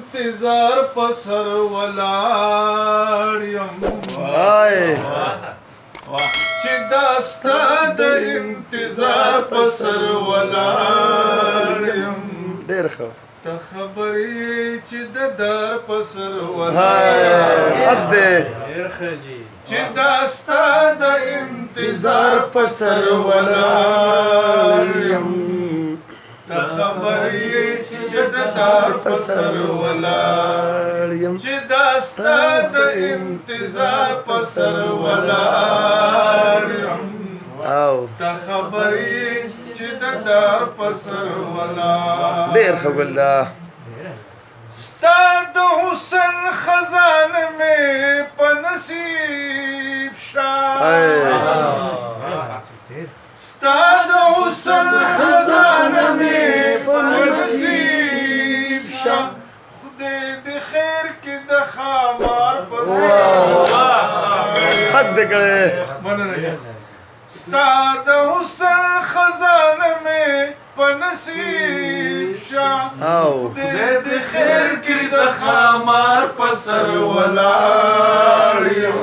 انتظار پسر ولاړ یم چې دا ستا د انتظار پسر ولاړ یم ډېر ښه ته خبر یې چې د دار پسر ولاړ چې دا ستا د انتظار پسر ولاړ یم ته خبر یې چې د دار پسر ولاړ یم چې دا ستا د انتظار پسر ولاړ یم ته خبر یې چې د دار پسر ولاړ ډېر ښه ګلدا ستا د حسن خزانه مې په نصیب شه ستا د حسن خزانه مې په نصیب شه خدای دې خیر کې د خامار پسې حد دې کړی ستا د حسن خزانه مې په نصیب شه خدای دې خیر کې د خامار پسر ولاړ یم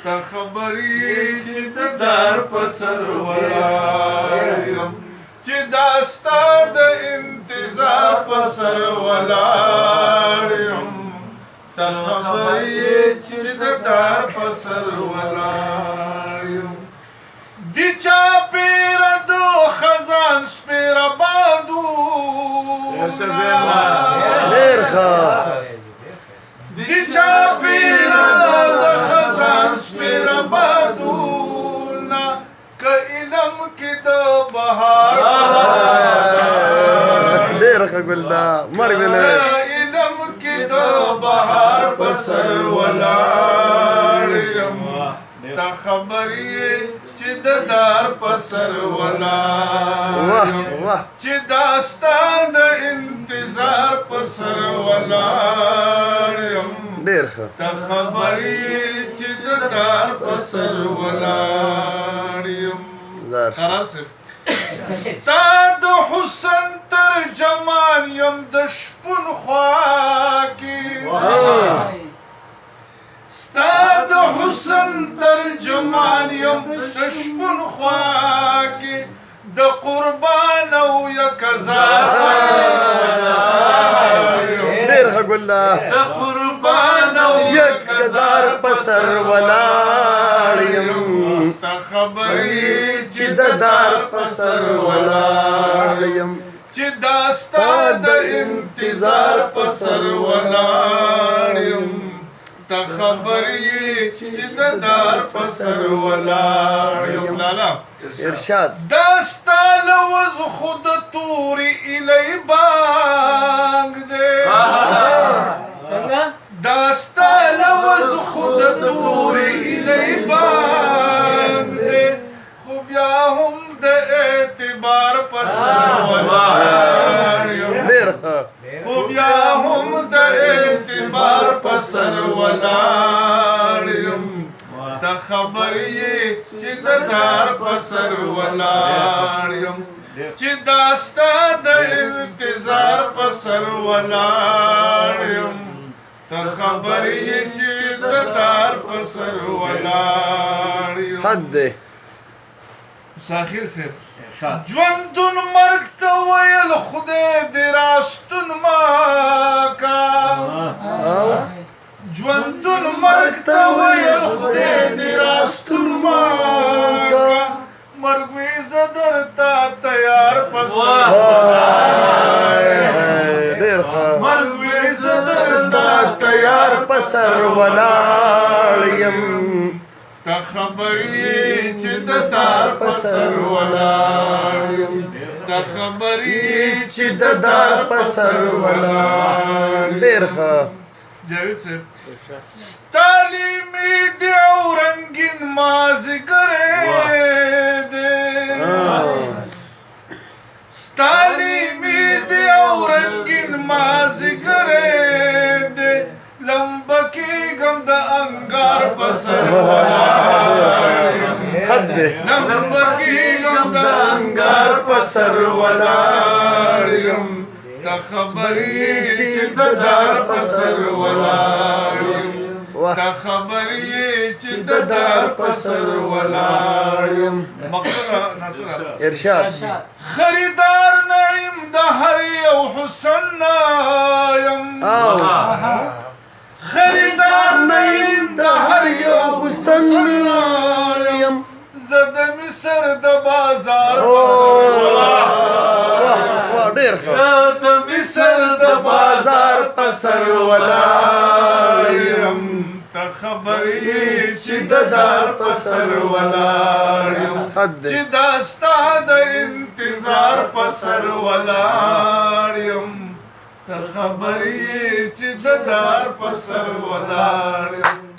ته خبر یې چې د دار پسر ولاړ یم چې دا ستا د انتظار پسر ولاړ یم ته خبر یې چې د دار پسر ولاړ یم دی چا پیرا دو خزان سپیرا بادونا ډېر ښه دی چا پیرا دو خزان سپیرا بادونا که علم کی دو بہار ډېر ښه ګلدا مرګ دې نه علم کی دو بہار پسر ولاړ یم ته خبر یې چې د دار پسر ولاړ یم چې دا ستا د انتظار پسر ولاړ یم ډېر ښه ته خبر یې چې د دار پسر ولاړ یم قرار صاحب ستا د حسن ترجمان یم د شپون خوا کې ستا د حسن ترجمان یم د شپون خوا کې د قربان او یک هزار ډېر ښه ګلدا د قربان او یک هزار پسر ولاړ یم ته خبر یې چې د دار پسر ولاړ یم چې دا ستا د انتظار پسر ولاړ یم ته خبر یې چې د دار پسر ولاړ یم لالا ارشاد دا ستا لوز خود توري الی بانګ دې دا ستا لوز خود توري الی بانګ دې خو بیا هم د اعتبار پسر ولاړ یم ډېر ښه خو بیا هم د اعتبار پسر ولاړ یم ته خبر یې چې د دار پسر ولاړ یم چې دا ستا د انتظار پسر ولاړ یم ته خبر یې چې د دار پسر ولاړ یم حد دې ساخر صاحب ژوندون مرګ ته ویل خدای دې راستون ما کا ژوندون مرګ ته ویل خدای دې راستون ما کا مرګ وې زه درته تیار پسر ډېر ښه مرګ وې زه درته تیار پسر ولاړ یم ته خبر یې چې د دار پسر ولاړ یم ته خبر یې چې د دار پسر ولاړ ډېر ښه جاوید صاحب ستالیمی دی او رنگین مازیګرې دی ستالیمی دی او رنگین مازیګرې دی لمبکی گم د انګار پسر ولاړ حد دې لمبکی گم د انګار پسر ولاړ یم ته خبرې چې د دار په سر ولاړ یم ته خبرې چې د دار په سر ولاړ یم مقصره ناصره ارشاد خریدار نعیم د هر یو حسن یم خریدار نعیم د هر یو حسن یم زه د مصر د بازار په سر ډېر ښه زه د مصر د بازار په سر ولاړ یم ته خبرې چې د دار په سر ولاړ یم چې دا ستا د انتظار په سر ولاړ یم ته خبرې چې د دار په سر ولاړ یم